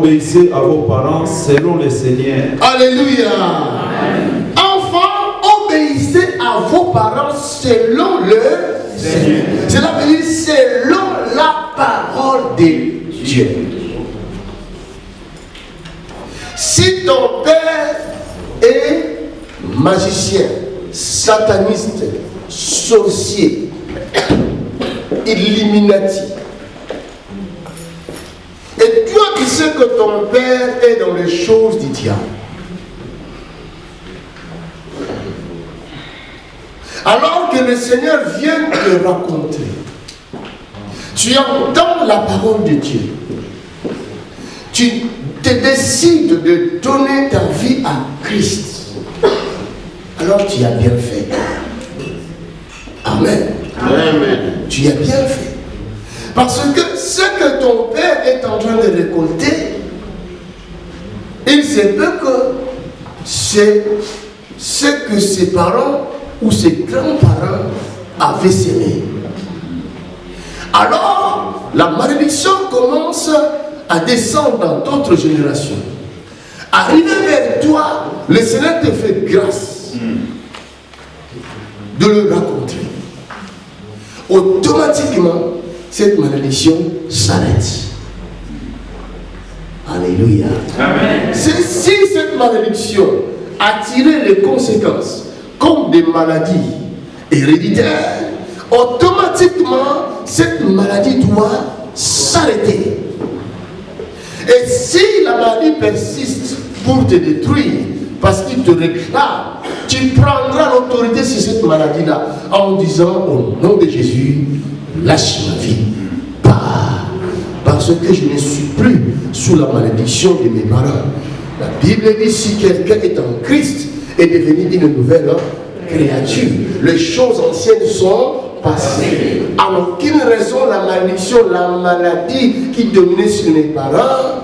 obéissez à vos parents selon le Seigneur. Alléluia. Enfants, obéissez à vos parents selon le Seigneur. Cela veut dire selon la parole de Dieu. Si ton père est magicien, sataniste, sorcier, illuminati, et toi tu sais que ton père est dans les choses du diable, alors que le Seigneur vient te raconter, tu entends la parole de Dieu, tu te décides de donner ta vie à Christ, alors tu as bien fait. Amen. Amen. Tu as bien fait. Parce que ce que ton père est en train de récolter, il se peut que c'est ce que ses parents ou ses grands-parents avaient sémé. Alors, la malédiction commence à descendre dans d'autres générations. Arrivé vers toi, le Seigneur te fait grâce de le rencontrer. Automatiquement, cette malédiction s'arrête. Alléluia. Amen. Si cette malédiction a tiré les conséquences comme des maladies héréditaires, automatiquement, cette maladie doit s'arrêter. Et si la maladie persiste pour te détruire, parce qu'il te réclame, tu prendras l'autorité sur cette maladie-là en disant au nom de Jésus, lâche ma vie. Parce que je ne suis plus sous la malédiction de mes parents. La Bible dit si quelqu'un est en Christ, est devenu une nouvelle créature. Les choses anciennes sont passées. À aucune raison la malédiction, la maladie qui dominait sur mes parents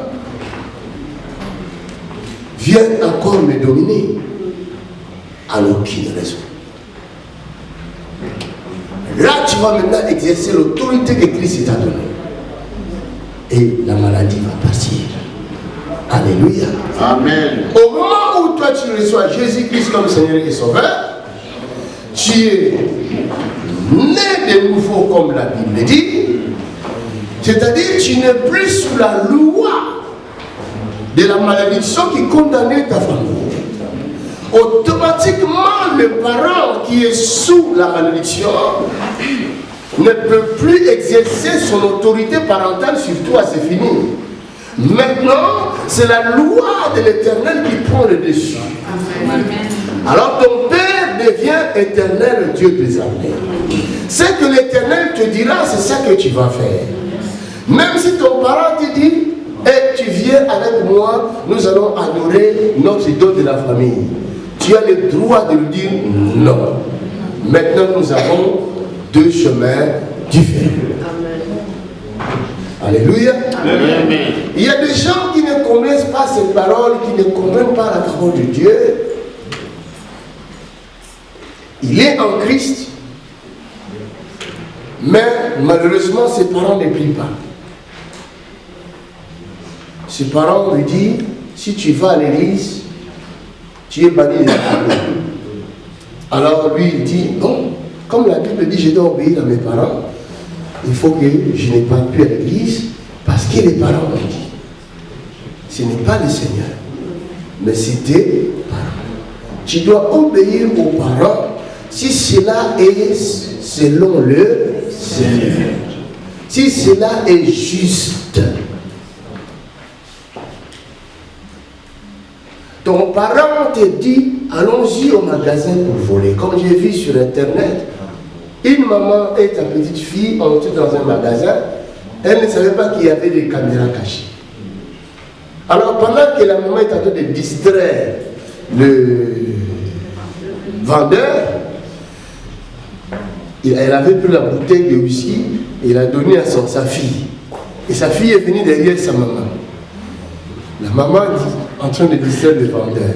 vient encore me dominer. À aucune raison. Là, tu vas maintenant exercer l'autorité que Christ t'a donnée. Et la maladie va partir. Alléluia. Amen. Au moment où toi tu reçois Jésus-Christ comme Seigneur et Sauveur, tu es né de nouveau comme la Bible dit. C'est-à-dire tu n'es plus sous la loi de la malédiction qui condamnait ta famille. Automatiquement, le parent qui est sous la malédiction ne peut plus exercer son autorité parentale sur toi, c'est fini. Maintenant, c'est la loi de l'Éternel qui prend le dessus. Amen. Alors ton Père devient éternel Dieu des armées. Ce que l'Éternel te dira, c'est ça que tu vas faire. Même si ton parent te dit, hey, tu viens avec moi, nous allons adorer notre idole de la famille. Tu as le droit de lui dire non. Maintenant, nous avons deux chemins différents. Alléluia. Amen. Il y a des gens qui ne connaissent pas ces paroles, qui ne comprennent pas la parole de Dieu. Il est en Christ, mais malheureusement ses parents ne prient pas. Ses parents lui disent, si tu vas à l'église, tu es banni de la famille. Alors lui il dit, non, comme la Bible dit, je dois obéir à mes parents, il faut que je n'ai pas pu à l'église, parce que les parents m'ont dit. Ce n'est pas le Seigneur, mais c'est tes parents. Tu dois obéir aux parents si cela est selon le Seigneur. Si cela est juste. Ton parent te dit, allons-y au magasin pour voler. Comme j'ai vu sur internet, une maman et ta petite fille ont été dans un magasin, elle ne savait pas qu'il y avait des caméras cachées. Alors pendant que la maman est en train de distraire le vendeur, elle avait pris la bouteille de whisky et l'a donnée à sa fille. Et sa fille est venue derrière sa maman. La maman est en train de distraire le vendeur.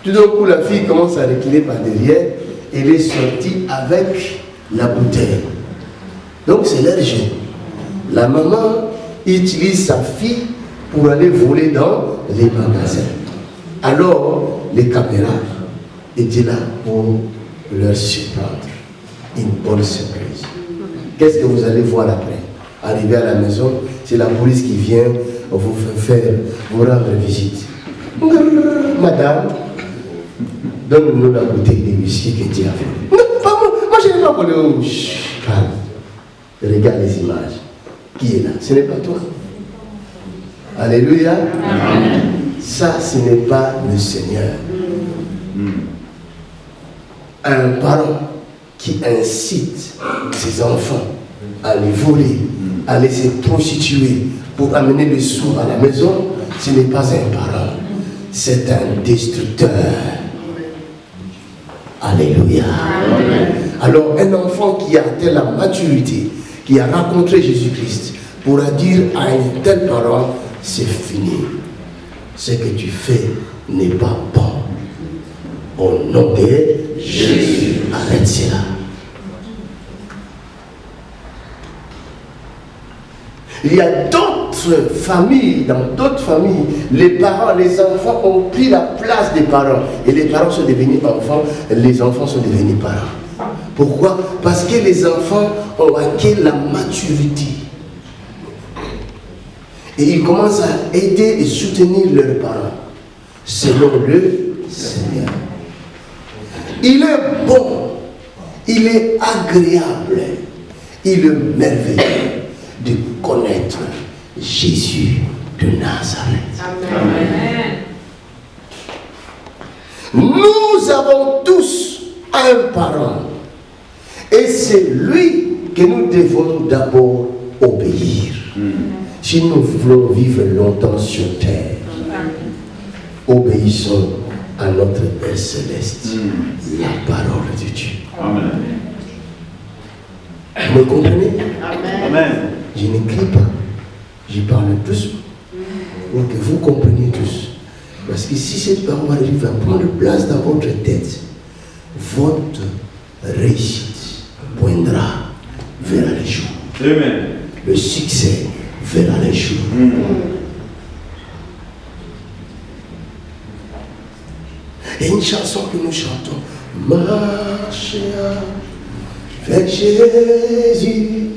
Tout d'un coup, la fille commence à reculer par derrière. Elle est sortie avec la bouteille. Donc c'est leur jeu. La maman utilise sa fille pour aller voler dans les magasins. Alors, les caméras étaient là pour leur surprendre une bonne surprise. Qu'est-ce que vous allez voir après? Arrivé à la maison, c'est la police qui vient vous rendre visite. Madame, donne-nous la bouteille de whisky que tu as fait. Non, pas moi je n'ai pas volé. Calme. Regarde les images. Qui est là? Ce n'est pas toi. Alléluia. Amen. Ça, ce n'est pas le Seigneur. Un parent qui incite ses enfants à les voler, à les se prostituer pour amener les sous à la maison, ce n'est pas un parent, c'est un destructeur. Alléluia. Amen. Alors un enfant qui a atteint la maturité, qui a rencontré Jésus-Christ, pourra dire à un tel parent, c'est fini. Ce que tu fais n'est pas bon. Au nom de Jésus, arrête cela. Il y a d'autres familles, dans d'autres familles, les parents, les enfants ont pris la place des parents. Et les parents sont devenus enfants, les enfants sont devenus parents. Pourquoi? Parce que les enfants ont acquis la maturité. Et ils commencent à aider et soutenir leurs parents, selon le Seigneur. Il est bon, il est agréable, il est merveilleux de connaître Jésus de Nazareth. Amen. Nous avons tous un parent et c'est lui que nous devons d'abord obéir. Si nous voulons vivre longtemps sur terre, obéissons à notre Père Céleste, la parole de Dieu. Amen. Vous me comprenez? Amen. Je n'écris pas, je parle doucement pour que vous compreniez tous. Parce que si cette parole arrive à prendre place dans votre tête, votre réussite poindra vers les jours. Amen. Le succès vers les jours. Et une chanson que nous chantons, marche avec Jésus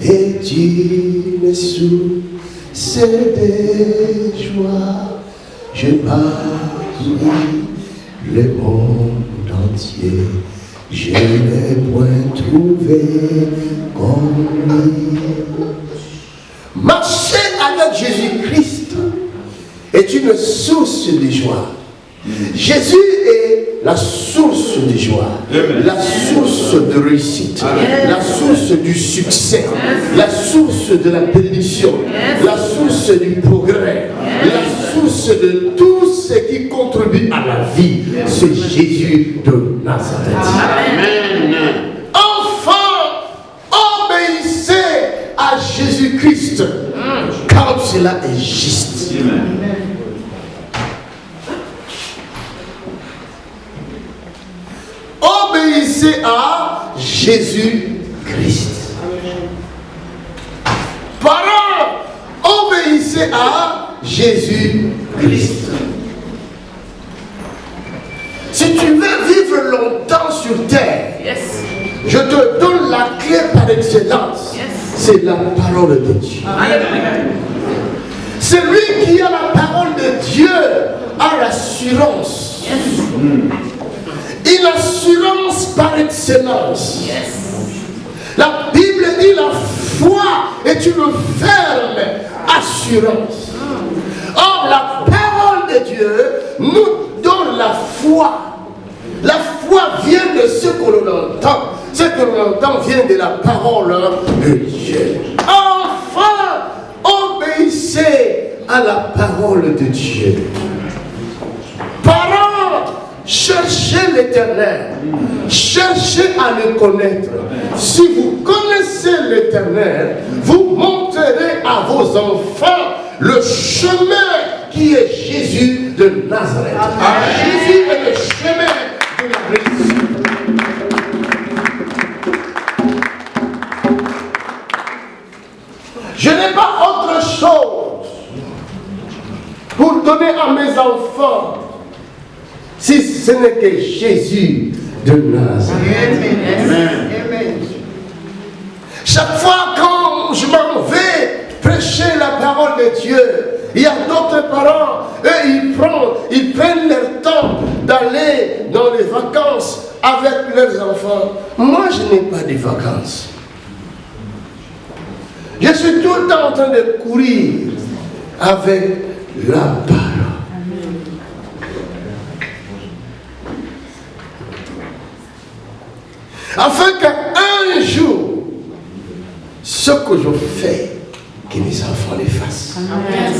est une source de joie. Je parcours le monde entier, je n'ai point trouvé comme lui. Marcher avec Jésus-Christ est une source de joie. Jésus est la source de joie, la source de réussite, la source du succès, la source de la bénédiction, la source du progrès, la source de tout ce qui contribue à la vie. C'est Jésus de Nazareth. Amen. Enfin, obéissez à Jésus-Christ, car cela est juste. Amen. Obéissez à Jésus-Christ. Parents, obéissez à Jésus-Christ. Si tu veux vivre longtemps sur terre, je te donne la clé par excellence. C'est la parole de Dieu. Celui qui a la parole de Dieu a l'assurance. Une assurance par excellence. La Bible dit la foi est une ferme assurance. Or, la parole de Dieu nous donne la foi. La foi vient de ce que l'on entend. Ce que l'on entend vient de la parole de Dieu. Enfin, obéissez à la parole de Dieu. Parents, cherchez l'Éternel, cherchez à le connaître. Si vous connaissez l'Éternel, vous montrerez à vos enfants le chemin qui est Jésus de Nazareth. Jésus est le chemin de la réussite. Je n'ai pas autre chose pour donner à mes enfants si ce n'est que Jésus de Nazareth? Amen. Chaque fois quand je m'en vais prêcher la parole de Dieu, il y a d'autres parents, eux ils prennent leur temps d'aller dans les vacances avec leurs enfants. Moi, je n'ai pas de vacances. Je suis tout le temps en train de courir avec la parole. Afin qu'un jour, ce que je fais, que mes enfants les fassent. Amen.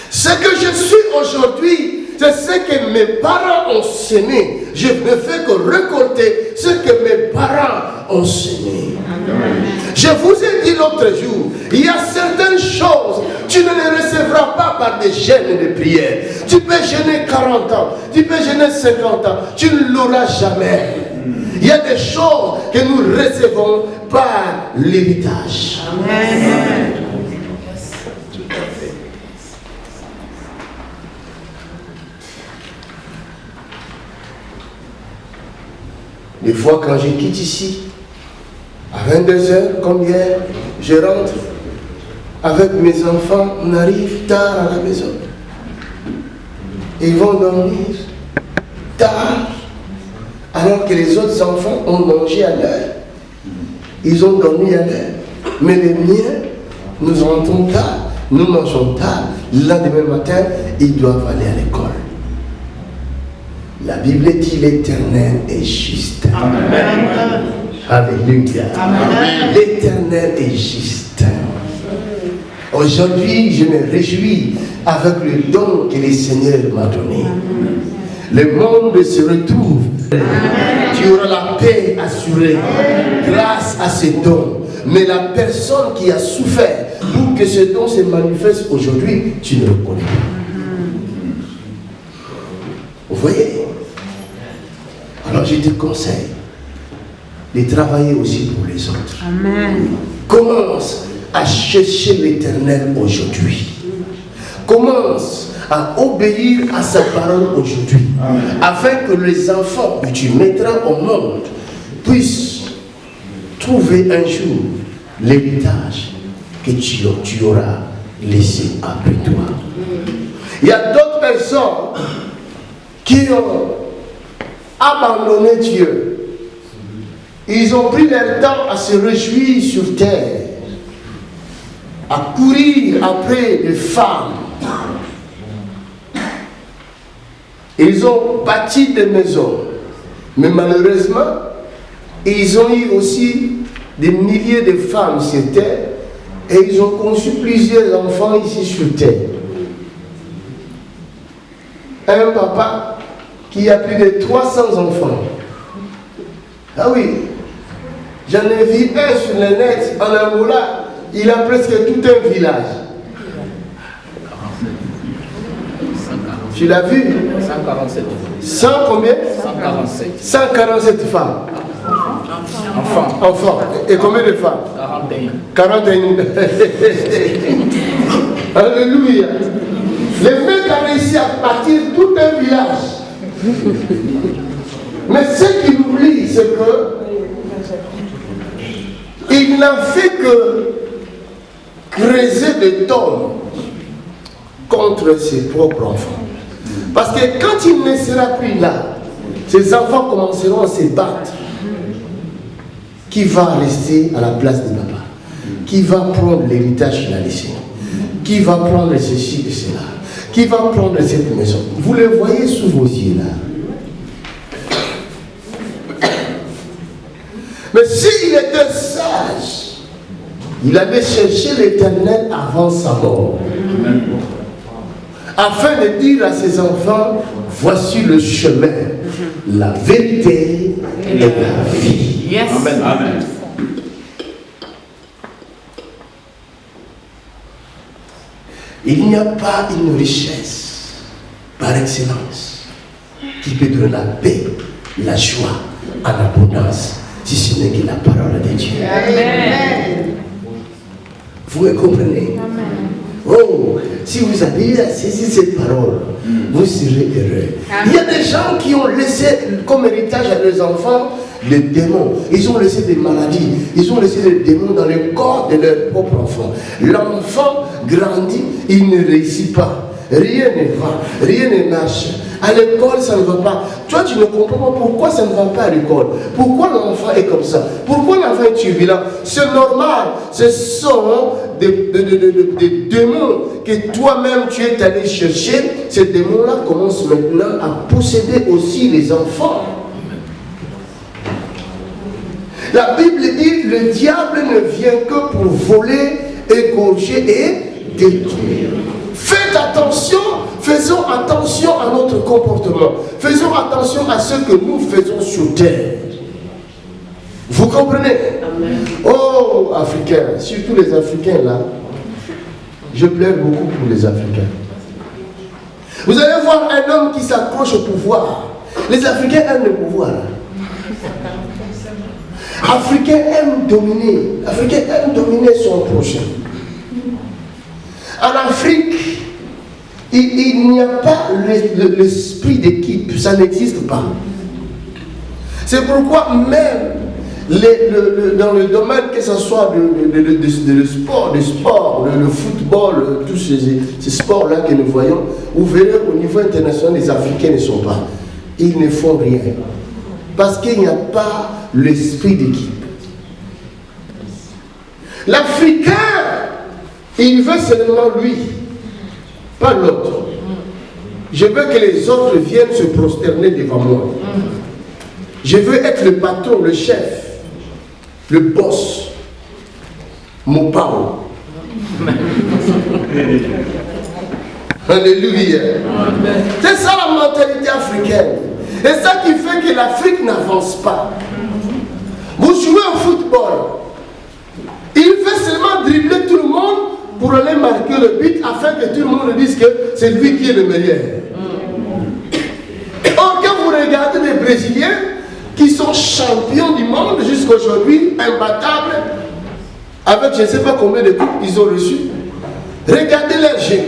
Ce que je suis aujourd'hui, c'est ce que mes parents ont semé. Je ne fais que récolter ce que mes parents ont semé. Amen. Je vous ai dit l'autre jour, il y a certaines choses, tu ne les recevras pas par des jeûnes et des prières. Tu peux jeûner 40 ans, tu peux jeûner 50 ans, tu ne l'auras jamais. Il y a des choses que nous recevons par l'héritage. Amen. Tout à fait. Des fois, quand je quitte ici, à 22h, comme hier, je rentre avec mes enfants, on arrive tard à la maison. Ils vont dormir tard, alors que les autres enfants ont mangé à l'heure. Ils ont dormi à l'heure. Mais les miens, nous rentrons tard, nous mangeons tard. Le lendemain matin, ils doivent aller à l'école. La Bible dit l'Éternel est juste. Amen. Alléluia. Amen. L'Éternel est juste. Aujourd'hui, je me réjouis avec le don que le Seigneur m'a donné. Amen. Le monde se retrouve. Amen. Tu auras la paix assurée. Amen. Grâce à ce don. Mais la personne qui a souffert pour que ce don se manifeste aujourd'hui, tu ne le connais pas. Vous voyez? Alors je te conseille de travailler aussi pour les autres. Amen. Commence à chercher l'Éternel aujourd'hui. Commence à obéir à sa parole aujourd'hui. Afin que les enfants que tu mettras au monde puissent trouver un jour l'héritage que tu auras laissé après toi. Il y a d'autres personnes qui ont abandonné Dieu. Ils ont pris leur temps à se réjouir sur terre, à courir après des femmes. Ils ont bâti des maisons, mais malheureusement, ils ont eu aussi des milliers de femmes sur terre et ils ont conçu plusieurs enfants ici sur terre. Un papa qui a plus de 300 enfants. Ah oui, j'en ai vu un sur le net en Angola, il a presque tout un village. Tu l'as vu? 147. 100 combien? 147. 147 femmes. Enfants. Et combien de femmes? 41. Alléluia. Le mec a réussi à bâtir tout un village. Mais ce qu'il oublie, c'est que il n'a fait que creuser des tombes contre ses propres enfants. Parce que quand il ne sera plus là, ses enfants commenceront à se battre. Qui va rester à la place de papa? Qui va prendre l'héritage qu'il a laissé? Qui va prendre ceci et cela? Qui va prendre cette maison? Vous le voyez sous vos yeux là. Mais s'il était sage, il allait chercher l'Éternel avant sa mort. Afin de dire à ses enfants, voici le chemin, la vérité et la vie. Yes. Amen. Amen. Il n'y a pas une richesse par excellence qui peut donner la paix, la joie en abondance, si ce n'est que la parole de Dieu. Amen. Vous me comprenez? Oh, si vous avez saisi cette parole, vous serez heureux. Il y a des gens qui ont laissé comme héritage à leurs enfants des démons. Ils ont laissé des maladies. Ils ont laissé des démons dans le corps de leur propre enfant. L'enfant grandit, il ne réussit pas. Rien ne va, rien ne marche. À l'école, ça ne va pas. Toi, tu ne comprends pas pourquoi ça ne va pas à l'école. Pourquoi l'enfant est comme ça? Pourquoi l'enfant est turbulent? C'est normal. Ce sont des démons que toi-même tu es allé chercher. Ces démons-là commencent maintenant à posséder aussi les enfants. La Bible dit, le diable ne vient que pour voler, égorger et détruire. Faites attention, faisons attention à notre comportement. Faisons attention à ce que nous faisons sur terre. Vous comprenez? Oh, Africains, surtout les Africains là, je pleure beaucoup pour les Africains. Vous allez voir un homme qui s'accroche au pouvoir. Les Africains aiment le pouvoir. Africains aiment dominer. Africains aiment dominer son prochain. En Afrique, il n'y a pas l'esprit d'équipe. Ça n'existe pas. C'est pourquoi même dans le domaine, que ce soit le sport, le football, tous ces sports-là que nous voyons, vous verrez au niveau international, les Africains ne sont pas. Ils ne font rien. Parce qu'il n'y a pas l'esprit d'équipe. L'Africain, il veut seulement lui, pas l'autre. Je veux que les autres viennent se prosterner devant moi. Je veux être le patron, le chef, le boss, mon pao. Alléluia. C'est ça la mentalité africaine. Et ça qui fait que l'Afrique n'avance pas. Vous jouez au football. Il fait seulement dribbler tout le monde pour aller marquer le but afin que tout le monde dise que c'est lui qui est le meilleur. Or, quand vous regardez les Brésiliens qui sont champions du monde jusqu'à aujourd'hui, imbattables, avec je ne sais pas combien de coupes ils ont reçus, regardez leur jeu.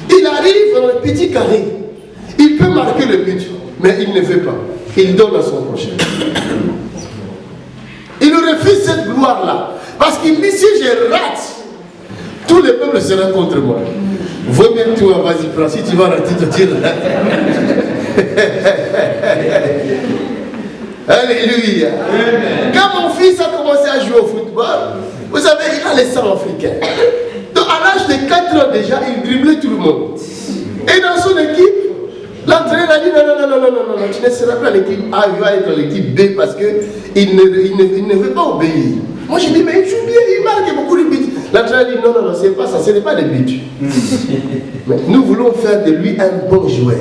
Il arrive dans le petit carré. Il peut marquer le but, mais il ne fait pas. Il donne à son prochain. Il refuse cette gloire-là. Parce qu'il dit, si je rate, tout le peuple sera contre moi. Vaut mieux que toi, vas-y, prends. Si tu vas rater, tu tires. Alléluia. Quand mon fils a commencé à jouer au football, vous savez, il a les sangs africains. Donc à l'âge de 4 ans déjà, il driblait tout le monde. Et dans son équipe, l'entraîneur a dit non, tu ne seras pas l'équipe A, il va être l'équipe B parce qu'il ne veut pas obéir. Moi j'ai dit, mais il joue bien, il marque beaucoup de buts. L'entraîneur a dit non, c'est pas ça, ce n'est pas des buts. Mais nous voulons faire de lui un bon joueur,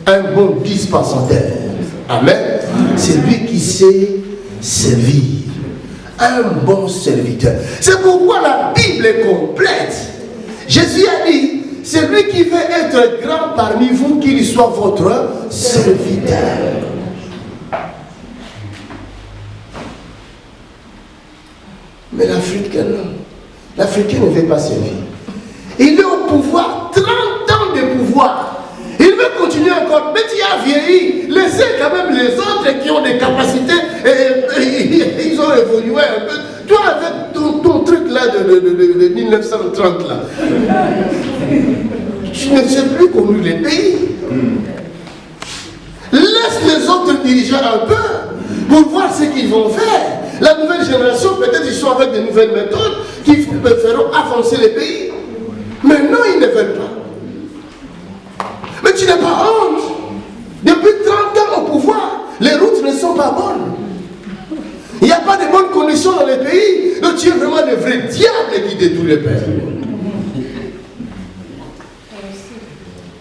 un bon dispensateur. Amen. C'est lui qui sait servir. Un bon serviteur. C'est pourquoi la Bible est complète. Jésus a dit, c'est lui qui veut être grand parmi vous, qu'il soit votre serviteur. Mais l'Africain, non. L'Africain ne veut pas servir. Il est au pouvoir, 30 ans de pouvoir. Il veut continuer encore, mais tu as vieilli. Laissez quand même les autres qui ont des capacités, ils ont évolué un peu. Toi, avec ton truc là de 1930 là, tu ne sais plus conduire les pays. Laisse les autres dirigeants un peu pour voir ce qu'ils vont faire. La nouvelle génération, peut-être ils sont avec de nouvelles méthodes qui feront avancer les pays. Mais non, ils ne veulent pas. Mais tu n'as pas honte. Depuis 30 ans au pouvoir, les routes ne sont pas bonnes. Il n'y a pas de bonnes conditions dans les pays. Donc tu es vraiment le vrai diable qui détruit le peuple.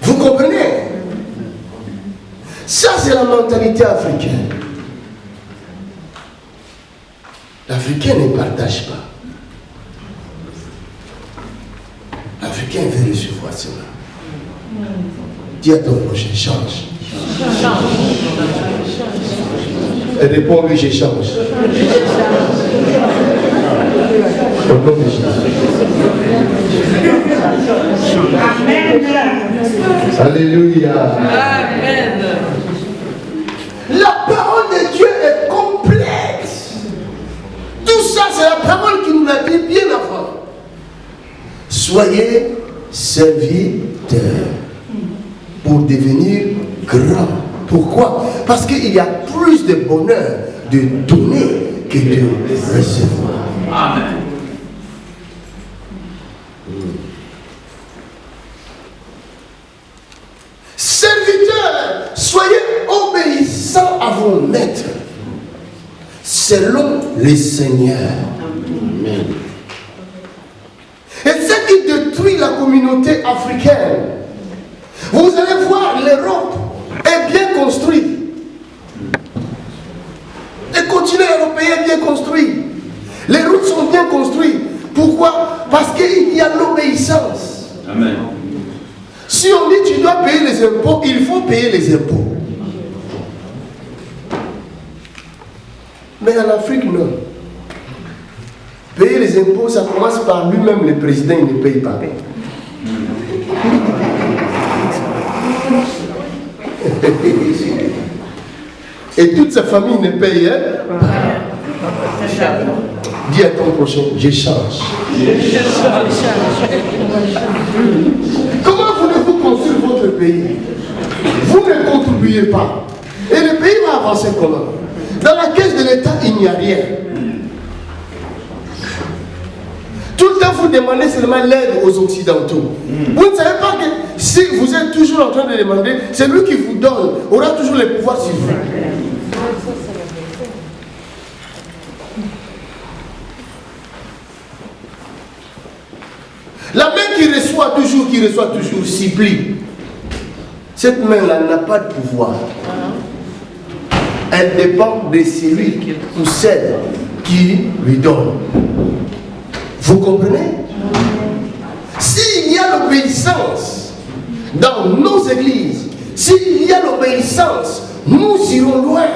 Vous comprenez? Ça, c'est la mentalité africaine. L'Africain ne partage pas. L'Africain veut recevoir cela. Dis à ton prochain, change. Et réponds-lui, je change. Au nom de Jésus. Alléluia. Amen. La parole de Dieu est complète. Tout ça, c'est la parole qui nous l'a dit bien avant. Soyez serviteurs pour devenir grands. Pourquoi? Parce qu'il y a plus de bonheur de donner que de recevoir. Amen. Serviteurs, soyez obéissants à vos maîtres, selon les seigneurs. Amen. Et ce qui détruit la communauté africaine, vous allez voir, l'Europe est bien construite. Le continent européen est bien construit. Les routes sont bien construites. Pourquoi? Parce qu'il y a l'obéissance. Amen. Si on dit tu dois payer les impôts, il faut payer les impôts. Mais en Afrique, non. Payer les impôts, ça commence par lui-même, le président, il ne paye pas. Et toute sa famille ne paye. Hein? Dis à ton prochain, j'échange. Comment voulez-vous construire votre pays? Vous ne contribuez pas. Et le pays va avancer comment? Dans la caisse de l'État, il n'y a rien. Tout le temps, vous demandez seulement l'aide aux Occidentaux. Vous ne savez pas que si vous êtes toujours en train de demander, c'est lui qui vous donne, aura toujours le pouvoir sur vous. La main qui reçoit toujours, supplie. Cette main-là n'a pas de pouvoir. Elle dépend de celui ou celle qui lui donne. Vous comprenez? S'il y a l'obéissance dans nos églises, s'il y a l'obéissance, nous irons loin.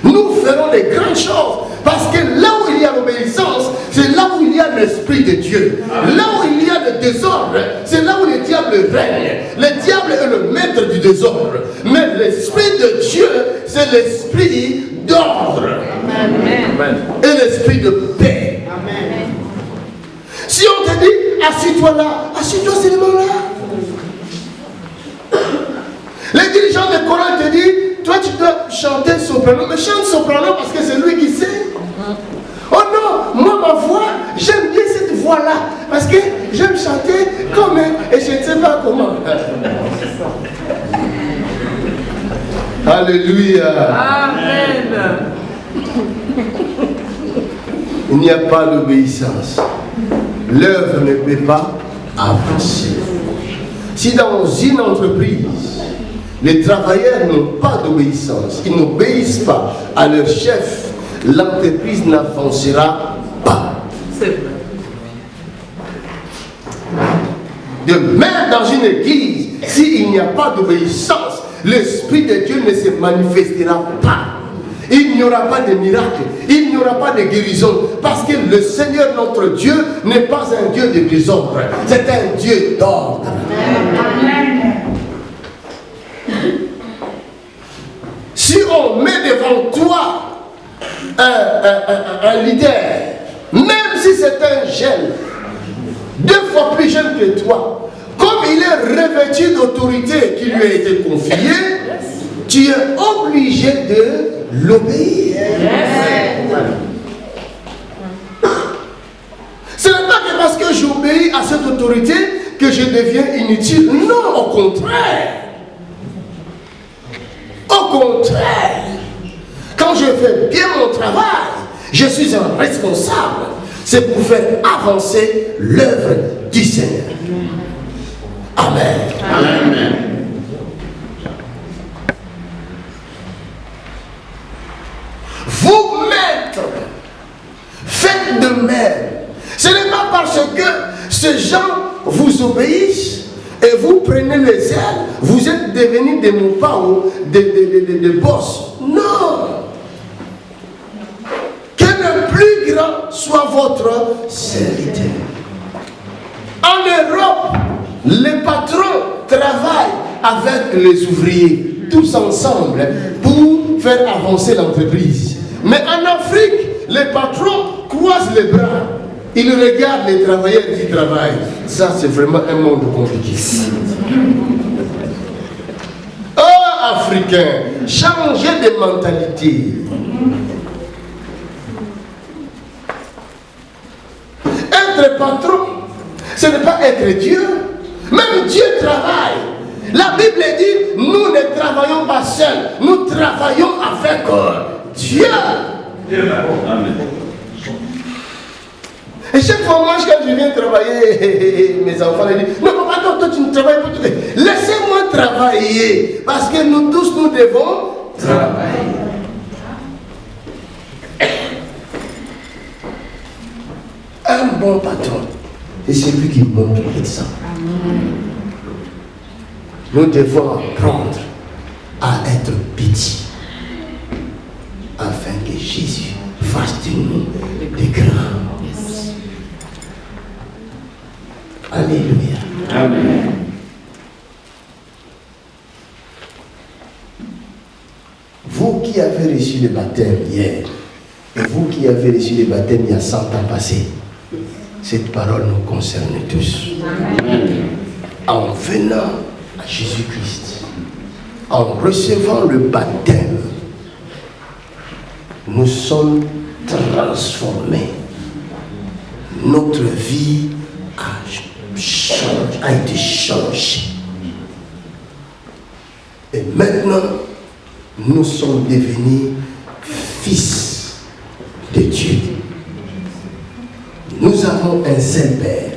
Nous ferons des grandes choses. Parce que là où il y a l'obéissance, c'est là où il y a l'Esprit de Dieu. Là où il y a le désordre, c'est là où le diable règne. Le diable est le maître du désordre. Mais l'Esprit de Dieu, c'est l'Esprit d'ordre. Et l'Esprit de paix. Amen. Si on te dit, assis-toi là, assis-toi seulement là. Les dirigeants de chorale te disent, toi tu dois chanter soprano, mais chante soprano parce que c'est lui qui sait. Oh non, moi ma voix, j'aime bien cette voix-là, parce que j'aime chanter comme et je ne sais pas comment. Alléluia. Amen. Il n'y a pas d'obéissance. L'œuvre ne peut pas avancer. Si dans une entreprise, les travailleurs n'ont pas d'obéissance, ils n'obéissent pas à leur chef, l'entreprise n'avancera pas. C'est vrai. De même dans une église, s'il n'y a pas d'obéissance, l'Esprit de Dieu ne se manifestera pas. Il n'y aura pas de miracle, il n'y aura pas de guérison, parce que le Seigneur notre Dieu n'est pas un Dieu de désordre, c'est un Dieu d'ordre. Si on met devant toi un leader, même si c'est un jeune, 2 fois plus jeune que toi, comme il est revêtu d'autorité qui lui a été confiée, tu es obligé de l'obéir. Ce n'est pas que parce que j'obéis à cette autorité que je deviens inutile. Non, au contraire. Au contraire. Quand je fais bien mon travail, je suis un responsable. C'est pour faire avancer l'œuvre du Seigneur. Amen. Amen. Vous maîtres, faites de même. Ce n'est pas parce que ces gens vous obéissent et vous prenez les ailes, vous êtes devenus des moupao, des boss. Non. Que le plus grand soit votre serviteur. En Europe, les patrons travaillent avec les ouvriers, tous ensemble, pour faire avancer l'entreprise. Mais en Afrique, les patrons croisent les bras. Ils regardent les travailleurs qui travaillent. Ça, c'est vraiment un monde compliqué. Oh, Africains, changez de mentalité. Être patron, ce n'est pas être Dieu. Même Dieu travaille. La Bible dit, nous ne travaillons pas seuls, nous travaillons avec Dieu. Amen. Et chaque fois, moi, quand je viens travailler, mes enfants me disent, non, papa, non, toi, tu ne travailles pas. Laissez-moi travailler, parce que nous tous, nous devons travailler. Un bon patron, c'est celui qui montre l'exemple. Nous devons apprendre à être petits, afin que Jésus fasse de nous des grands. Alléluia. Amen. Vous qui avez reçu le baptême hier, et vous qui avez reçu le baptême il y a 100 ans passés, cette parole nous concerne tous. Amen. En venant à Jésus-Christ, en recevant le baptême, nous sommes transformés. Notre vie a été changée. Et maintenant, nous sommes devenus fils de Dieu. Nous avons un seul Père,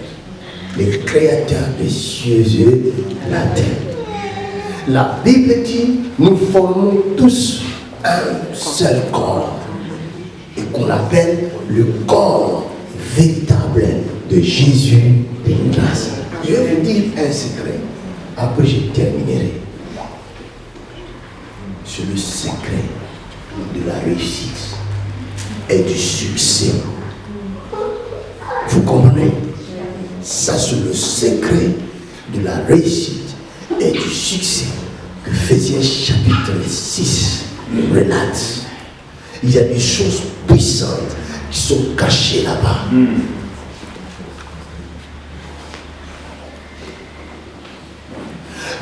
le Créateur des cieux et de la terre. La Bible dit, nous formons tous un seul corps, et qu'on appelle le corps véritable de Jésus de Nazareth. Je vais vous dire un secret, après je terminerai. C'est le secret de la réussite et du succès. Vous comprenez? Ça, c'est le secret de la réussite et du succès que Ephésiens chapitre 6 relate. Il y a des choses puissantes qui sont cachées là-bas.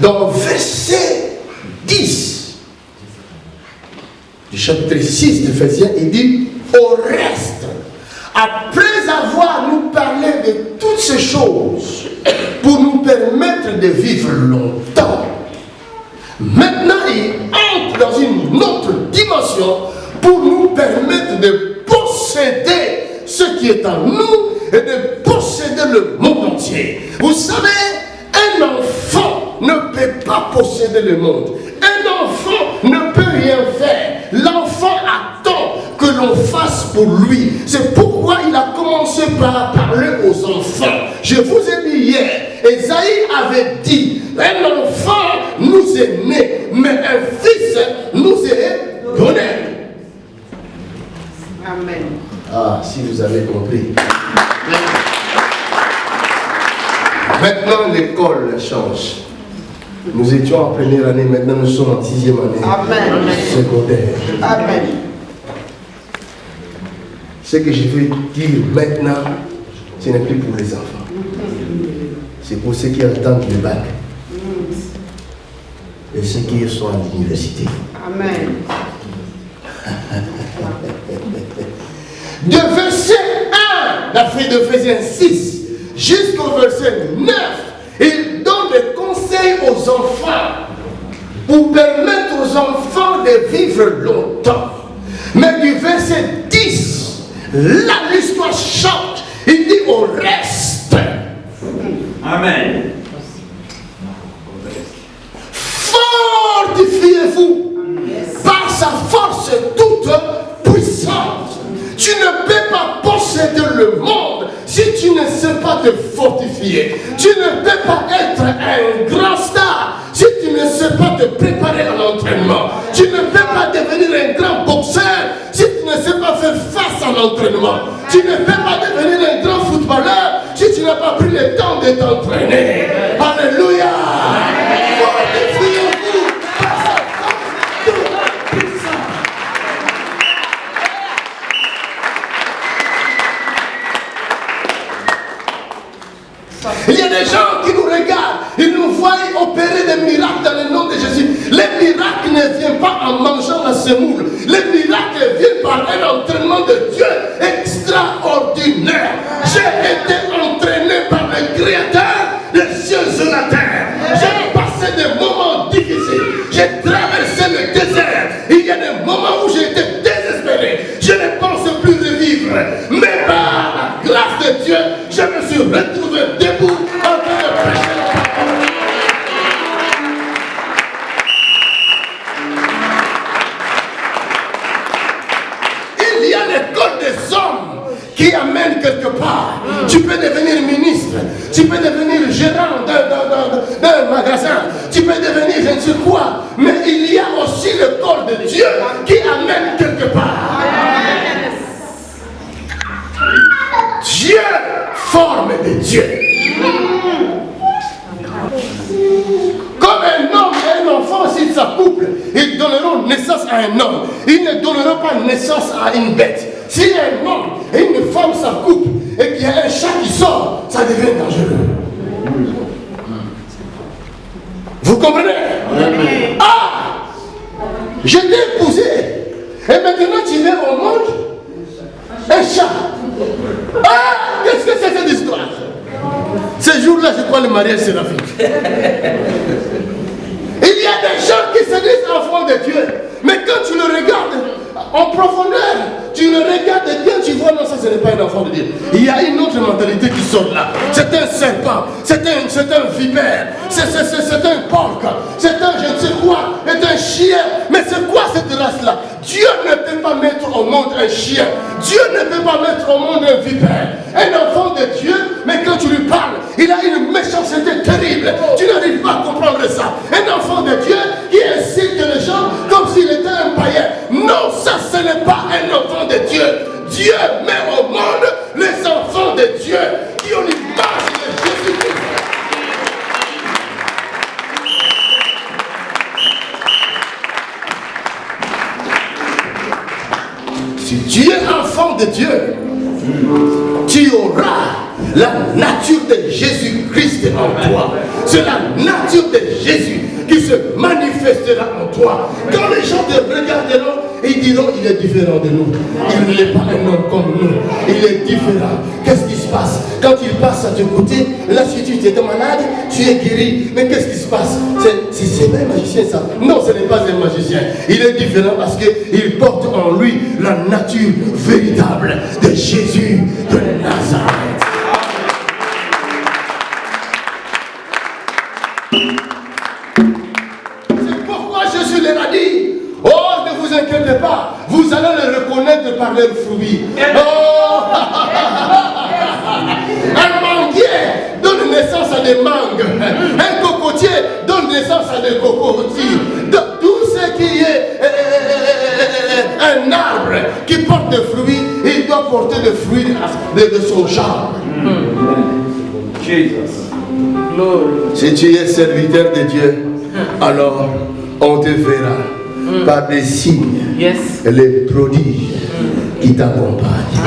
Dans verset 10 du chapitre 6 d'Éphésiens, il dit, au reste, après avoir nous parlé de toutes ces choses, pour nous permettre de vivre longtemps, maintenant il entre dans une autre dimension pour nous permettre de posséder ce qui est en nous et de posséder le monde entier. Vous savez, un enfant ne peut pas posséder le monde. Un enfant ne peut rien faire. L'enfant attend que l'on fasse pour lui. C'est pourquoi il a commencé par parler aux enfants. Je vous ai dit hier, Esaïe avait dit, un enfant nous est né, mais un fils nous est donné. Amen. Ah, si vous avez compris. Maintenant, l'école change. Nous étions en première année, maintenant nous sommes en 6e année. Amen. Secondaire. Amen. Ce que je veux dire maintenant, ce n'est plus pour les enfants. C'est pour ceux qui attendent le bac. Et ceux qui sont à l'université. Amen. De verset 1 d'Éphésiens 6 jusqu'au verset 9, il donne des conseils aux enfants pour permettre aux enfants de vivre longtemps. Mais du verset 10, là l'histoire chante. Il dit au reste. Amen. Fortifiez-vous par sa force toute puissante. Tu ne peux pas posséder le monde si tu ne sais pas te fortifier. Tu ne peux pas être un grand star si tu ne sais pas te préparer à l'entraînement. Tu ne peux pas devenir un grand boxeur si tu ne sais pas faire face à l'entraînement. Tu ne peux pas devenir un grand footballeur si tu n'as pas pris le temps est entraîné. Alléluia. Fortifiez-vous par sa force toute puissance. Il y a des gens qui nous regardent, ils nous voient opérer des miracles dans le nom de Jésus. Les miracles ne viennent pas en mangeant la semoule. Les miracles viennent par un entraînement de Dieu extraordinaire. J'ai été entraîné par le Créateur des cieux et la terre. J'ai passé des moments difficiles. J'ai traversé le désert. Il y a des moments où j'ai été désespéré. Je ne pense plus revivre. Mais par la grâce de Dieu, je me suis retrouvé debout en train de prêcher la parole. Il y a l'école des hommes qui amène quelque part. Tu peux devenir ministre, tu peux devenir gérant d'un magasin, tu peux devenir je ne sais quoi, mais il y a aussi l'école de Dieu qui amène quelque part. Dieu forme des dieux. Comme un homme et un enfant, s'ils s'accouplent, ils donneront naissance à un homme. Ils ne donneront pas naissance à une bête. Si un homme et une femme s'accouplent et qu'il y a un chat qui sort, ça devient dangereux. Vous comprenez? Ah! Je t'ai épousé. Et maintenant tu mets au monde un chat. Ah! Qu'est-ce que c'est cette histoire? Ce jour-là, je crois le mariage sera fait. Il y a des gens qui se disent enfants de Dieu. Mais quand tu le regardes en profondeur, tu le regardes bien, tu vois, non, ça ce n'est pas un enfant de Dieu. Il y a une autre mentalité qui sort là. C'est un serpent, c'est un vipère, c'est un porc, c'est un je ne sais quoi, c'est un chien. Mais c'est quoi cette race-là? Dieu ne peut pas mettre au monde un chien. Dieu ne peut pas mettre au monde un vipère. Un enfant de Dieu, mais quand tu lui parles, il a une méchanceté terrible. Tu n'arrives pas à comprendre ça. Un enfant de Dieu qui insulte les gens comme s'il était un païen. Non, ça ce n'est pas un enfant de Dieu. Dieu met au monde les enfants de Dieu qui ont l'image de Jésus-Christ. Si tu es enfant de Dieu, tu auras la nature de Jésus-Christ en toi. C'est la nature de Jésus qui se manifestera en toi. Quand les gens te regarderont, ils diront, il est différent de nous. Il n'est pas un homme comme nous. Il est différent. Qu'est-ce qui se passe? Quand il passe à tes côtés, là si tu étais malade, tu es guéri. Mais qu'est-ce qui se passe? C'est pas un magicien ça. Non, ce n'est pas un magicien. Il est différent parce qu'il porte en lui la nature véritable de Jésus de Nazareth. C'est pourquoi Jésus leur a dit, oh, ne vous inquiétez pas, vous allez les reconnaître par leurs fruits. Oh, un manguier donne naissance à des mangues, un cocotier donne naissance à des cocotiers. Tout ce qui est un arbre qui porte des fruits, il doit porter des fruits de son genre. Si tu es serviteur de Dieu, alors on te verra par des signes et les prodiges qui t'accompagnent.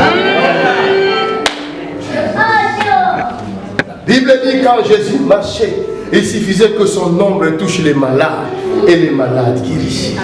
La Bible dit quand Jésus marchait, il suffisait que son ombre touche les malades et les malades guérissent.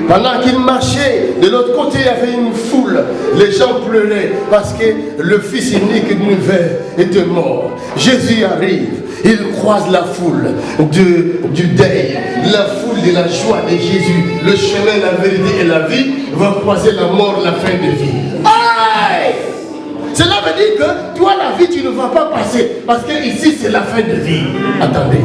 Pendant qu'il marchait, de l'autre côté, il y avait une foule. Les gens pleuraient parce que le fils unique de l'univers était mort. Jésus arrive, il croise la foule du deuil, la foule de la joie de Jésus. Le chemin, la vérité et la vie va croiser la mort, la fin de vie. Aïe! Cela veut dire que toi, la vie, tu ne vas pas passer. Parce que ici, c'est la fin de vie. Attendez.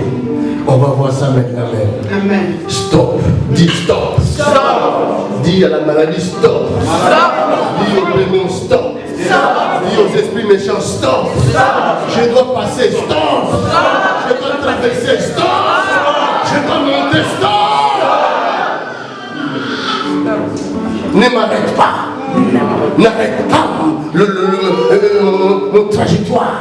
On va voir ça maintenant. Amen. Stop. Dis stop. Stop. Dis à la maladie stop. Stop. Dis aux démons stop. Stop. Dis aux esprits méchants stop. Stop. Je dois passer stop. Stop. Je dois traverser stop. Je dois monter stop. Ne m'arrête pas. N'arrête pas mon trajectoire.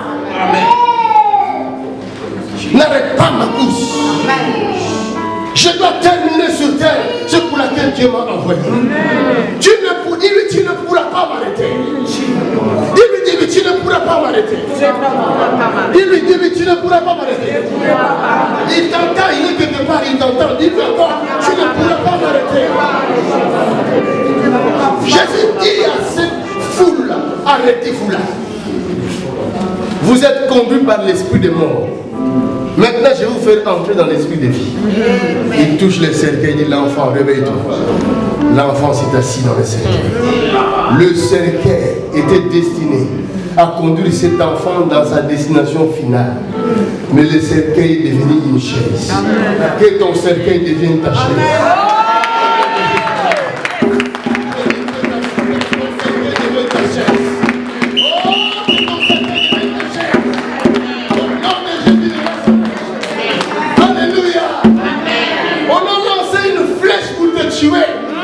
N'arrête pas ma course. Je dois terminer sur terre ce pour laquelle Dieu m'a envoyé. Dis-lui, tu ne pourras pas m'arrêter. Dis-lui, tu ne pourras pas m'arrêter. Dis-lui, tu ne pourras pas m'arrêter. Il t'entend, il est quelque part, il t'entend. Dis-lui encore, tu ne pourras pas m'arrêter. Jésus dit à cette foule, arrêtez-vous là. Vous êtes conduits par l'esprit de mort. Maintenant, je vais vous faire entrer dans l'esprit de vie. Il touche le cercueil, il dit l'enfant, réveille-toi. L'enfant s'est assis dans le cercueil. Le cercueil était destiné à conduire cet enfant dans sa destination finale. Mais le cercueil est devenu une chaise. Que ton cercueil devienne ta chaise.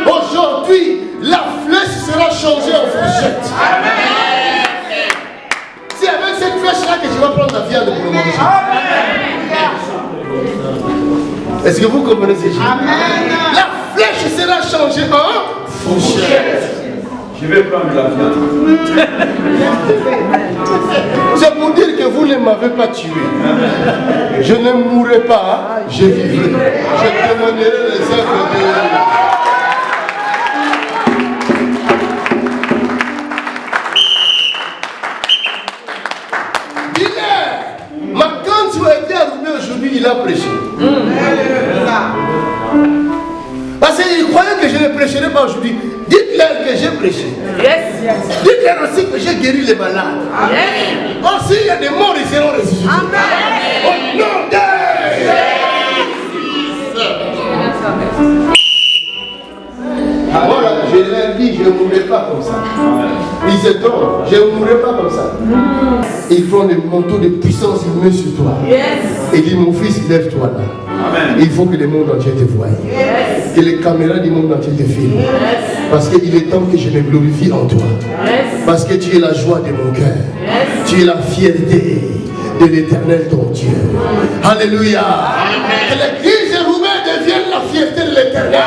Aujourd'hui, la flèche sera changée en fourchette. C'est avec cette flèche-là que tu vas prendre la viande pour le manger. Est-ce que vous comprenez ces choses? La flèche sera changée en fourchette. Je vais prendre la viande. C'est pour dire que vous ne m'avez pas tué. Je ne mourrai pas, je vivrai. Je témoignerai les œuvres de Dieu. Il a prêché. Parce qu'ils croyaient que je ne prêcherais pas aujourd'hui. Dites-leur que j'ai prêché. Dites-leur aussi que j'ai guéri les malades. Aussi, il y a des morts, ils seront ressuscités. Au nom de voilà, je leur dis, je ne mourrai pas comme ça. Ils se trompent, je ne mourrai pas comme ça. Ils font des manteaux de puissance, ils mettent sur toi. Et dit, mon fils, lève-toi là. Amen. Il faut que le monde entier te voie. Que les caméras du monde entier te filment. Parce qu'il est temps que je me glorifie en toi. Parce que tu es la joie de mon cœur. Tu es la fierté de l'Éternel ton Dieu. Alléluia. Que l'église roumaine devienne la fierté de l'Éternel.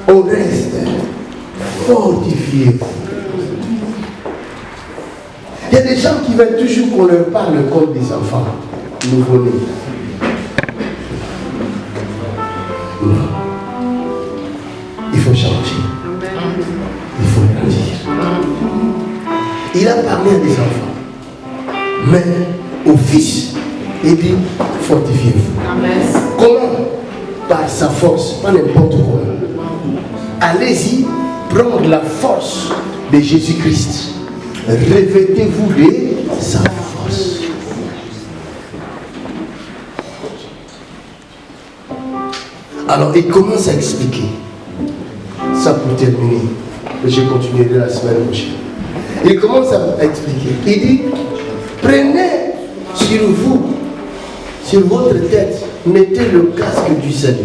Au reste, fortifiez-vous. Il y a des gens qui veulent toujours qu'on leur parle comme des enfants nouveau-nés. Non. Il faut changer. Il faut grandir. Il a parlé à des enfants. Mais au fils, il dit, fortifiez-vous. Comment? Par sa force, pas n'importe quoi. Allez-y, prendre la force de Jésus-Christ. Revêtez-vous de sa force. Alors, il commence à expliquer. Ça pour terminer. Je continuerai la semaine prochaine. Il commence à expliquer. Il dit, prenez sur vous, sur votre tête, mettez le casque du salut.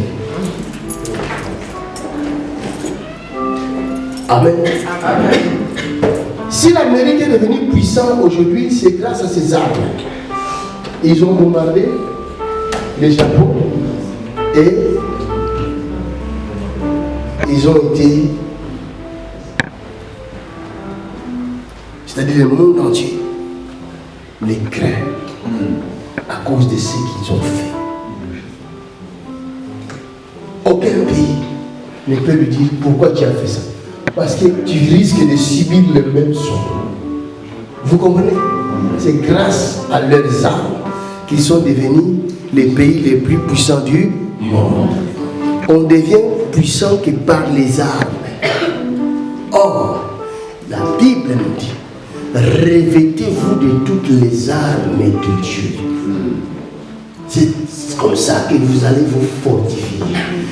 Amen. Amen. Si l'Amérique est devenue puissante aujourd'hui, c'est grâce à ces armes. Ils ont bombardé le Japon et ils ont été, c'est-à-dire le monde entier, les craint à cause de ce qu'ils ont fait. Aucun pays ne peut lui dire pourquoi tu as fait ça. Parce que tu risques de subir le même sort. Vous comprenez? C'est grâce à leurs armes qu'ils sont devenus les pays les plus puissants du monde. On devient puissant que par les armes. Or, la Bible nous dit, revêtez-vous de toutes les armes de Dieu. C'est comme ça que vous allez vous fortifier.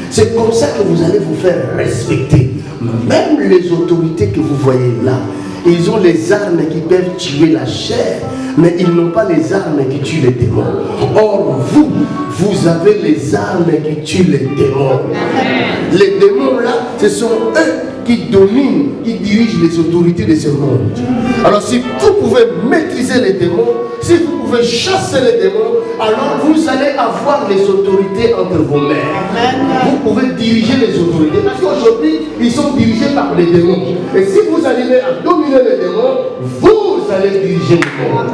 C'est comme ça que vous allez vous faire respecter. Même les autorités que vous voyez là, Ils ont les armes qui peuvent tuer la chair, mais ils n'ont pas les armes qui tuent les démons. Or, vous avez les armes qui tuent les démons. Les démons là, ce sont eux qui dominent, qui dirigent les autorités de ce monde. Alors si vous pouvez maîtriser les démons, si vous pouvez chasser les démons, alors vous allez avoir les autorités entre vos mains. Vous pouvez diriger les autorités, parce qu'aujourd'hui, ils sont dirigés par les démons. Et si vous arrivez à dominer les démons, vous allez diriger les démons.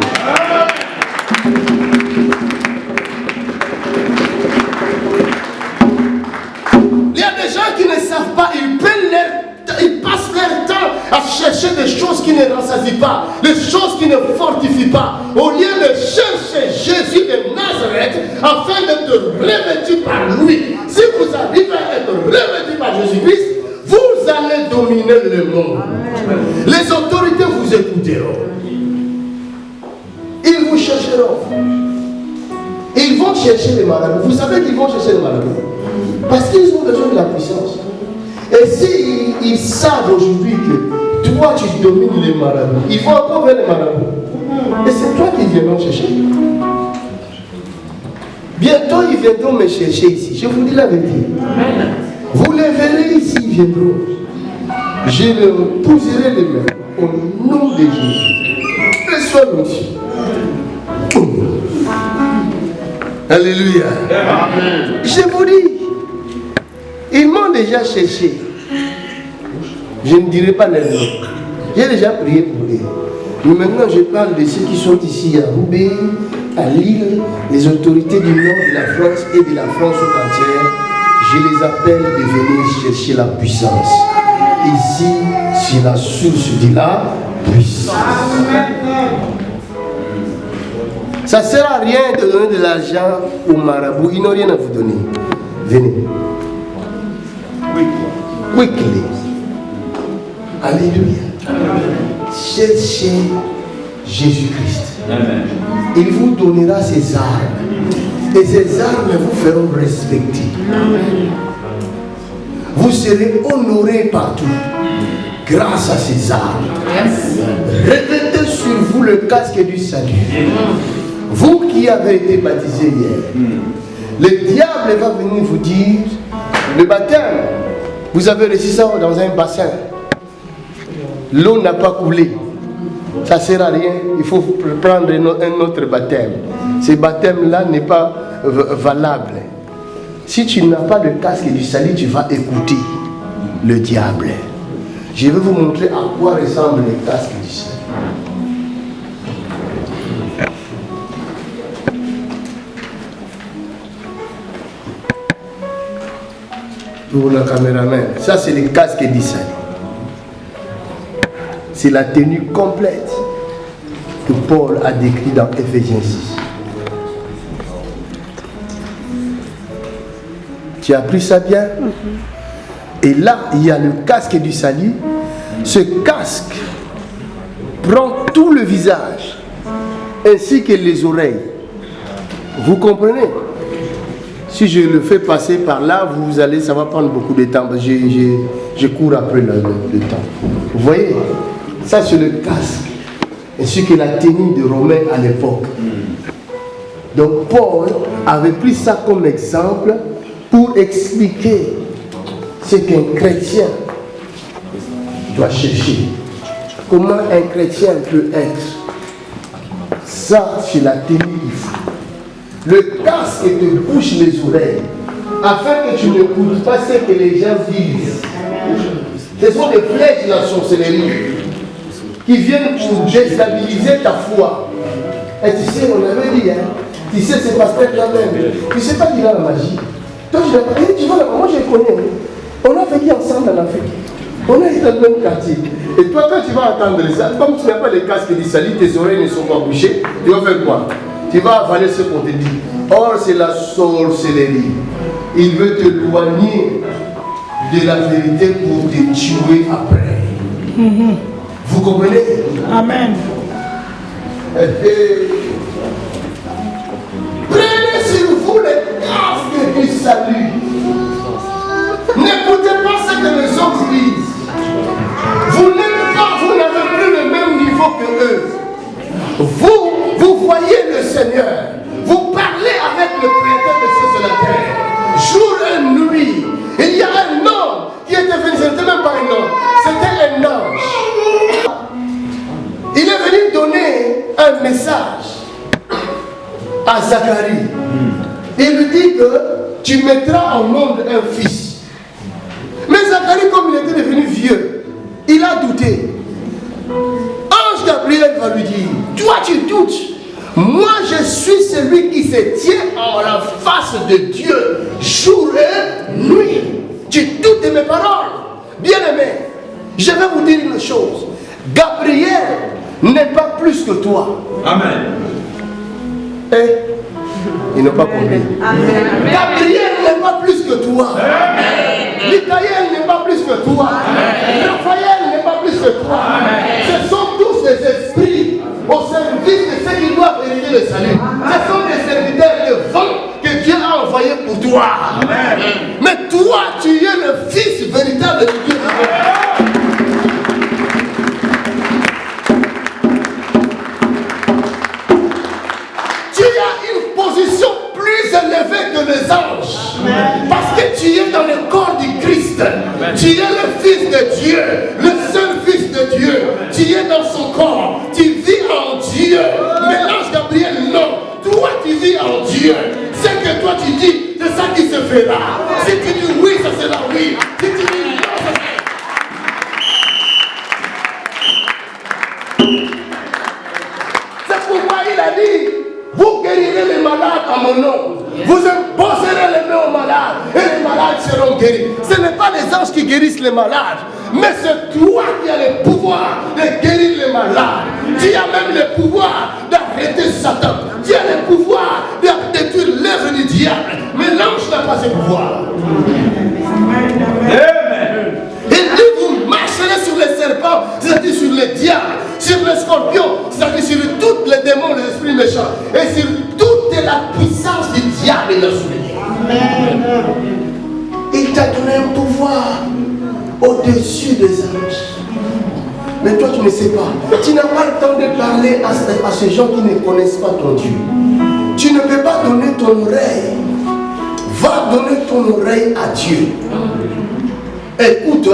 Il y a des gens qui ne savent pas, ils passent leur temps à chercher des choses qui ne rassasient pas, des choses qui ne fortifient pas, au lieu de chercher Jésus de Nazareth afin d'être revêtu par lui. Si vous arrivez à être revêtu par Jésus-Christ, vous allez dominer le monde. Les autorités vous écouteront. Ils vous chercheront. Ils vont chercher les marabouts. Vous savez qu'ils vont chercher les marabouts parce qu'ils ont besoin de la puissance. Et s'ils savent aujourd'hui que toi tu domines les marabouts, ils vont encore vers les marabouts. Et c'est toi qui viendront chercher. Bientôt ils viendront me chercher ici. Je vous dis la vérité. Vous les verrez ici, ils viendront. Je leur poserai les mains au nom de Jésus. Que soit monsieur. Alléluia. Amen. Je vous dis, ils m'ont déjà cherché. Je ne dirai pas les noms. J'ai déjà prié pour eux. Mais maintenant, je parle de ceux qui sont ici à Roubaix, à Lille, les autorités du nord de la France et de la France tout entière. Je les appelle de venir chercher la puissance. Ici, c'est la source de la puissance. Ça ne sert à rien de donner de l'argent aux marabouts. Ils n'ont rien à vous donner. Venez. Quickly. Alléluia. Cherchez Jésus-Christ. Il vous donnera ses armes. Et ces armes vous feront respecter. Vous serez honorés partout grâce à ces armes. Revêtez sur vous le casque du salut. Vous qui avez été baptisés hier, le diable va venir vous dire, le baptême, vous avez reçu ça dans un bassin. L'eau n'a pas coulé. Ça ne sert à rien. Il faut prendre un autre baptême. Ce baptême-là n'est pas valable. Si tu n'as pas le casque du salut, tu vas écouter le diable. Je vais vous montrer à quoi ressemble le casque du salut. Pour le caméraman, ça c'est le casque du salut. C'est la tenue complète que Paul a décrit dans Ephésiens 6. Tu as pris ça bien? Et là, il y a le casque du salut. Ce casque prend tout le visage, ainsi que les oreilles. Vous comprenez? Si je le fais passer par là, vous allez, ça va prendre beaucoup de temps. Je cours après le temps. Vous voyez? Ça, c'est le casque, ainsi que la tenue de Romain à l'époque. Donc, Paul avait pris ça comme exemple pour expliquer ce qu'un chrétien doit chercher. Comment un chrétien peut être. Ça, c'est la tenue qu'il faut. Le casque te bouche les oreilles, afin que tu n'écoutes pas ce que les gens disent. Ce sont des flèches de la sorcellerie qui viennent pour déstabiliser ta foi. Et tu sais, on avait dit, tu sais, c'est pasteur toi-même. Tu ne sais pas qu'il a la magie. Toi, tu vois, moi je connais. On a vécu ensemble en Afrique. On a été dans le même quartier. Et toi, quand tu vas entendre ça, comme tu n'as pas les casques du salut, tes oreilles ne sont pas bouchées, tu vas faire quoi? Tu vas avaler ce qu'on te dit. Or, c'est la sorcellerie. Il veut te éloigner de la vérité pour te tuer après. Vous comprenez? Amen. Prenez sur vous le casque du salut. N'écoutez pas ce que les autres disent. Vous n'êtes pas, vous n'avez plus le voyez le Seigneur, vous parlez avec le Créateur des cieux et de la terre, jour et nuit. Il y a un homme qui était venu, ce n'était même pas un homme, c'était un ange. Il est venu donner un message à Zacharie. Il lui dit que tu mettras au monde un fils. Mais Zacharie, comme il était devenu vieux, il a douté. Ange Gabriel va lui dire, toi tu doutes. Moi je suis celui qui se tient en la face de Dieu, jour et nuit. Tu doutes de mes paroles. Bien-aimé, je vais vous dire une chose. Gabriel n'est pas plus que toi. Amen. Ils n'ont pas compris. Gabriel n'est pas plus que toi. Michael n'est pas plus que toi. Raphaël n'est pas plus que toi. Ce sont tous des esprits au service de ceux qui doivent hériter le salut. Ce sont des serviteurs de vent que Dieu a envoyés pour toi. Mais toi, tu es le fils véritable de Dieu. Tu as une position plus élevée que les anges. Parce que tu es dans le corps du Christ. Tu es le Fils de Dieu, le seul Fils de Dieu. Tu es dans son corps. Tu vis en Dieu. Mais l'ange Gabriel, non. Toi, tu vis en Dieu. Ce que toi tu dis, c'est ça qui se fera. Si tu dis oui, ça sera oui. Si tu dis non, ça sera. C'est pourquoi il a dit, vous guérirez les malades à mon nom. Vous imposerez les mains aux malades et les malades seront guéris. Ce n'est pas les anges qui guérissent les malades, mais c'est toi qui as le pouvoir de guérir les malades. Tu as même le pouvoir d'arrêter Satan. Tu as le pouvoir de détruire l'œuvre du diable. Mais l'ange n'a pas ce pouvoir. Il dit, vous marcherez sur les serpents, c'est-à-dire sur les diables, sur les scorpions, c'est-à-dire sur tous les démons, les esprits méchants, et sur toute la puissance du diable et de souvenir. Il t'a donné un pouvoir au-dessus des anges. Mais toi, tu ne sais pas. Tu n'as pas le temps de parler à ces gens qui ne connaissent pas ton Dieu. Tu ne peux pas donner ton oreille. Va donner ton oreille à Dieu. Écoute Dieu.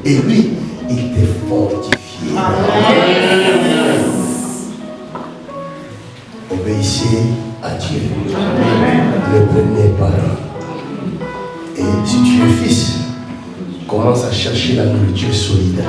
Et lui, il te fortifie. Obéissez à Dieu. Ne prenez pas. Et si tu es fils, commence à chercher la nourriture solide.